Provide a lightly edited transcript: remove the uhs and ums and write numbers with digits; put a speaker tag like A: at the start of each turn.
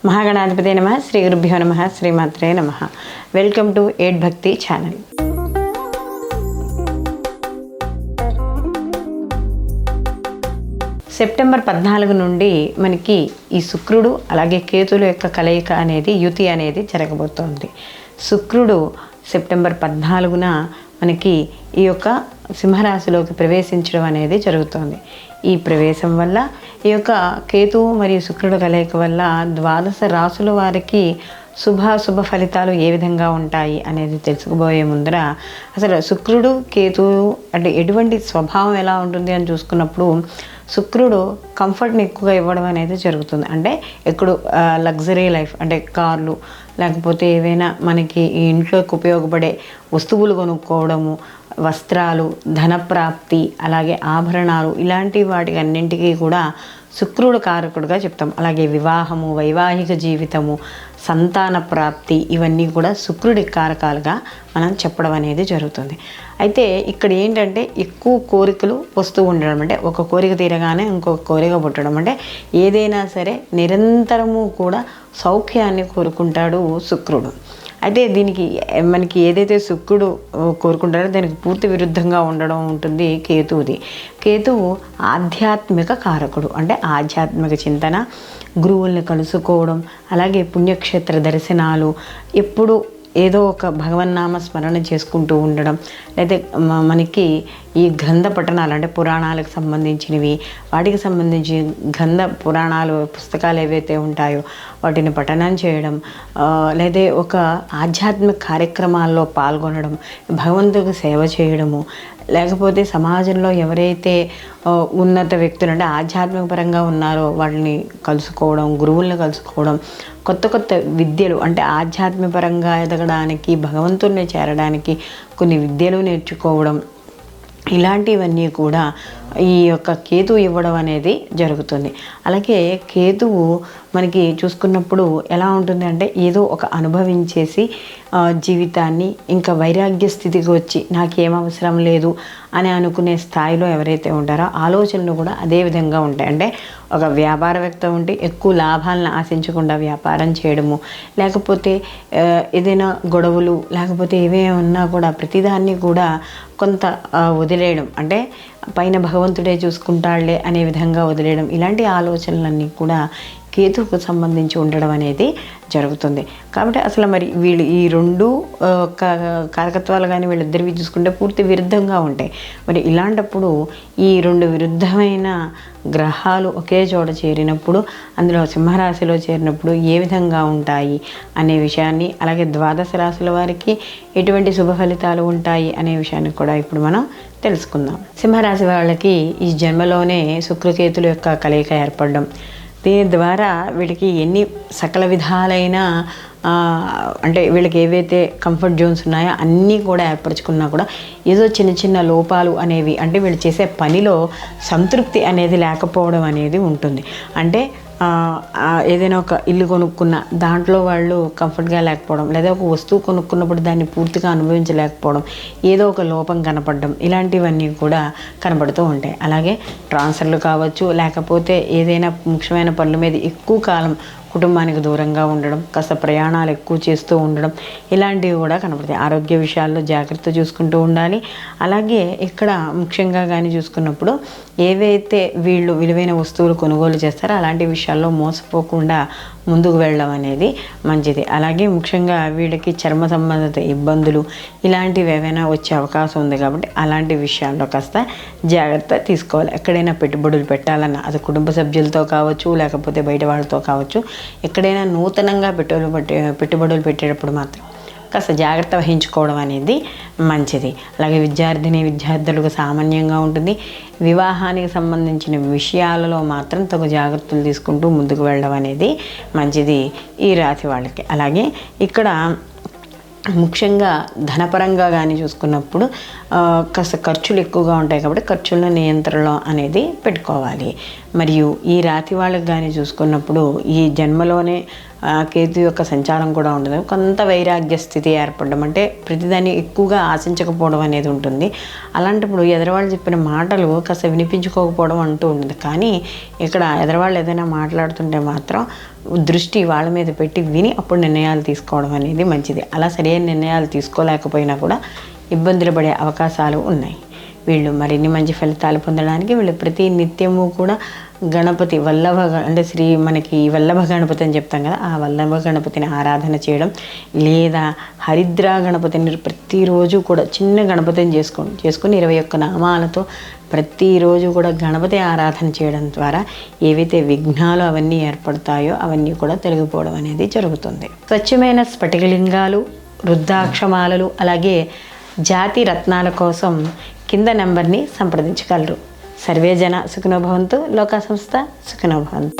A: మహాగణాధిపతే నమః. శ్రీ గురుభ్యో నమః. శ్రీమాత్రే నమః. వెల్కమ్ టు ఎయిట్ భక్తి ఛానల్. సెప్టెంబర్ 14 నుండి మనకి ఈ శుక్రుడు అలాగే కేతుల యొక్క కలయిక అనేది యుతి అనేది జరగబోతోంది. శుక్రుడు సెప్టెంబర్ 14న మనకి ఈ యొక్క సింహరాశిలోకి ప్రవేశించడం అనేది జరుగుతోంది. ఈ ప్రవేశం వల్ల ఈ యొక్క కేతువు మరియు శుక్రుడు కలయిక వల్ల ద్వాదశ రాశుల వారికి శుభ ఫలితాలు ఏ విధంగా ఉంటాయి అనేది తెలుసుకోబోయే ముందర అసలు శుక్రుడు కేతువు అంటే ఎటువంటి స్వభావం ఎలా ఉంటుంది అని చూసుకున్నప్పుడు శుక్రుడు కంఫర్ట్ని ఎక్కువగా ఇవ్వడం అనేది జరుగుతుంది. అంటే ఎప్పుడు లగ్జరీ లైఫ్ అంటే కార్లు లేకపోతే ఏవైనా మనకి ఈ ఇంట్లోకి ఉపయోగపడే వస్తువులు కొనుక్కోవడము, వస్త్రాలు, ధనప్రాప్తి, అలాగే ఆభరణాలు, ఇలాంటి వాటికి అన్నింటికీ కూడా శుక్రుడు కారకుడుగా చెప్తాం. అలాగే వివాహము, వైవాహిక జీవితము, సంతాన ప్రాప్తి, ఇవన్నీ కూడా శుక్రుడి కారకాలుగా మనం చెప్పడం అనేది జరుగుతుంది. అయితే ఇక్కడ ఏంటంటే ఎక్కువ కోరికలు వస్తూ ఉండడం, అంటే ఒక కోరిక తీరగానే ఇంకొక కోరిక పుట్టడం, అంటే ఏదైనా సరే నిరంతరము కూడా సౌఖ్యాన్ని కోరుకుంటాడు శుక్రుడు. అయితే దీనికి మనకి ఏదైతే శుక్రుడు కోరుకుంటారో దానికి పూర్తి విరుద్ధంగా ఉండడం ఉంటుంది కేతువుది. కేతువు ఆధ్యాత్మిక కారకుడు, అంటే ఆధ్యాత్మిక చింతన, గురువుల్ని కలుసుకోవడం, అలాగే పుణ్యక్షేత్ర దర్శనాలు, ఎప్పుడు ఏదో ఒక భగవన్నామ స్మరణ చేసుకుంటూ ఉండడం, లేదా మనకి ఈ గ్రంథ పఠనాలు అంటే పురాణాలకు సంబంధించినవి, వాటికి సంబంధించి గ్రంథ పురాణాలు పుస్తకాలు ఏవైతే ఉంటాయో వాటిని పఠనం చేయడం, లేదా ఒక ఆధ్యాత్మిక కార్యక్రమాల్లో పాల్గొనడం, భగవంతుడికి సేవ చేయడము, లేకపోతే సమాజంలో ఎవరైతే ఉన్నత వ్యక్తులు అంటే ఆధ్యాత్మిక పరంగా ఉన్నారో వాళ్ళని కలుసుకోవడం, గురువుల్ని కలుసుకోవడం, కొత్త విద్యలు అంటే ఆధ్యాత్మిక పరంగా ఎదగడానికి, భగవంతుడిని చేరడానికి కొన్ని విద్యలు నేర్చుకోవడం, ఇలాంటివన్నీ కూడా ఈ యొక్క కేతువు ఇవ్వడం అనేది జరుగుతుంది. అలాగే కేతువు మనకి చూసుకున్నప్పుడు ఎలా ఉంటుంది అంటే ఏదో ఒక అనుభవించేసి జీవితాన్ని ఇంకా వైరాగ్య స్థితికి వచ్చి నాకేం అవసరం లేదు అని అనుకునే స్థాయిలో ఎవరైతే ఉంటారో ఆలోచనలు కూడా అదే విధంగా ఉంటాయి. అంటే ఒక వ్యాపారవేత్త ఉంటే ఎక్కువ లాభాలను ఆశించకుండా వ్యాపారం చేయడము, లేకపోతే ఏదైనా గొడవలు లేకపోతే ఏమేమి ఉన్నా కూడా ప్రతిదాన్ని కూడా కొంత వదిలేయడం, అంటే పైన భగవంతుడే చూసుకుంటాడులే అనే విధంగా వదిలేయడం, ఇలాంటి ఆలోచనలన్నీ కూడా కేతువుకు సంబంధించి ఉండడం అనేది జరుగుతుంది. కాబట్టి అసలు మరి వీళ్ళు ఈ రెండు కారకత్వాలు కానీ వీళ్ళిద్దరివి చూసుకుంటే పూర్తి విరుద్ధంగా ఉంటాయి. మరి ఇలాంటప్పుడు ఈ రెండు విరుద్ధమైన గ్రహాలు ఒకే చోట చేరినప్పుడు, అందులో సింహరాశిలో చేరినప్పుడు ఏ విధంగా ఉంటాయి అనే విషయాన్ని, అలాగే ద్వాదశ రాశుల వారికి ఎటువంటి శుభ ఫలితాలు ఉంటాయి అనే విషయాన్ని కూడా ఇప్పుడు మనం తెలుసుకుందాం. సింహరాశి వాళ్ళకి ఈ జన్మలోనే శుక్రకేతుల యొక్క కలయిక ఏర్పడడం, దీని ద్వారా వీళ్ళకి ఎన్ని సకల విధాలైన అంటే వీళ్ళకి ఏవైతే కంఫర్ట్ జోన్స్ ఉన్నాయో అన్నీ కూడా ఏర్పరచుకున్నా కూడా ఏదో చిన్న లోపాలు అనేవి, అంటే వీళ్ళు చేసే పనిలో సంతృప్తి అనేది లేకపోవడం అనేది ఉంటుంది. అంటే ఏదైనా ఒక ఇల్లు కొనుక్కున్న దాంట్లో వాళ్ళు కంఫర్ట్గా లేకపోవడం, లేదా ఒక వస్తువు కొనుక్కున్నప్పుడు దాన్ని పూర్తిగా అనుభవించలేకపోవడం, ఏదో ఒక లోపం కనపడడం, ఇలాంటివన్నీ కూడా కనపడుతూ ఉంటాయి. అలాగే ట్రాన్స్ఫర్లు కావచ్చు, లేకపోతే ఏదైనా ముఖ్యమైన పనుల మీద ఎక్కువ కాలం కుటుంబానికి దూరంగా ఉండడం, కాస్త ప్రయాణాలు ఎక్కువ చేస్తూ ఉండడం, ఇలాంటివి కూడా కనపడతాయి. ఆరోగ్య విషయాల్లో జాగ్రత్త చూసుకుంటూ ఉండాలి. అలాగే ఇక్కడ ముఖ్యంగా కానీ చూసుకున్నప్పుడు ఏవైతే వీళ్ళు విలువైన వస్తువులు కొనుగోలు చేస్తారో అలాంటి విషయాల్లో మోసపోకుండా ముందుకు వెళ్ళడం అనేది మంచిది. అలాగే ముఖ్యంగా వీళ్ళకి చర్మ సంబంధిత ఇబ్బందులు ఇలాంటివి ఏవైనా వచ్చే అవకాశం ఉంది. కాబట్టి అలాంటి విషయాల్లో కాస్త జాగ్రత్త తీసుకోవాలి. ఎక్కడైనా పెట్టుబడులు పెట్టాలన్నా అది కుటుంబ సభ్యులతో కావచ్చు, లేకపోతే బయట వాళ్ళతో కావచ్చు, ఎక్కడైనా నూతనంగా పెట్టుబడులు పెట్టేటప్పుడు మాత్రం కాస్త జాగ్రత్త వహించుకోవడం అనేది మంచిది. అలాగే విద్యార్థులకు సామాన్యంగా ఉంటుంది. వివాహానికి సంబంధించిన విషయాలలో మాత్రం తగు జాగ్రత్తలు తీసుకుంటూ ముందుకు వెళ్ళడం అనేది మంచిది ఈ రాశి వాళ్ళకి. అలాగే ఇక్కడ ముఖ్యంగా ధనపరంగా కానీ చూసుకున్నప్పుడు కాస్త ఖర్చులు ఎక్కువగా ఉంటాయి. కాబట్టి ఖర్చుల నియంత్రణలో అనేది పెట్టుకోవాలి. మరియు ఈ రాశి వాళ్ళకి కానీ చూసుకున్నప్పుడు ఈ జన్మలోనే కేతు యొక్క సంచారం కూడా ఉండదు. కొంత వైరాగ్య స్థితి ఏర్పడడం, అంటే ప్రతిదాన్ని ఎక్కువగా ఆశించకపోవడం అనేది ఉంటుంది. అలాంటప్పుడు ఎదరవాళ్ళు చెప్పిన మాటలు కాస్త వినిపించుకోకపోవడం అంటూ ఉంటుంది. కానీ ఇక్కడ ఎదరవాళ్ళు ఏదైనా మాట్లాడుతుంటే మాత్రం దృష్టి వాళ్ళ మీద పెట్టి విని అప్పుడు నిర్ణయాలు తీసుకోవడం అనేది మంచిది. అలా సరైన నిర్ణయాలు తీసుకోలేకపోయినా కూడా ఇబ్బందులు పడే అవకాశాలు ఉన్నాయి. వీళ్ళు మరిన్ని మంచి ఫలితాలు పొందడానికి వీళ్ళు ప్రతి నిత్యము కూడా గణపతి అంటే మనకి వల్లభ గణపతి అని చెప్తాం కదా, ఆ వల్లభ గణపతిని ఆరాధన చేయడం, లేదా హరిద్రా గణపతిని ప్రతిరోజు కూడా చిన్న గణపతిని చేసుకొని 21 నామాలతో ప్రతిరోజు కూడా గణపతి ఆరాధన చేయడం ద్వారా ఏవైతే విఘ్నాలు అవన్నీ ఏర్పడతాయో అవన్నీ కూడా తొలగిపోవడం అనేది జరుగుతుంది. స్వచ్ఛమైన స్ఫటికలింగాలు, రుద్రాక్షమాలలు, అలాగే జాతి రత్నాల కోసం కింద నెంబర్ని సంప్రదించగలరు. సర్వే జన సుఖినో భవంతు, లోకా సంస్థ సుఖినో భవంతు.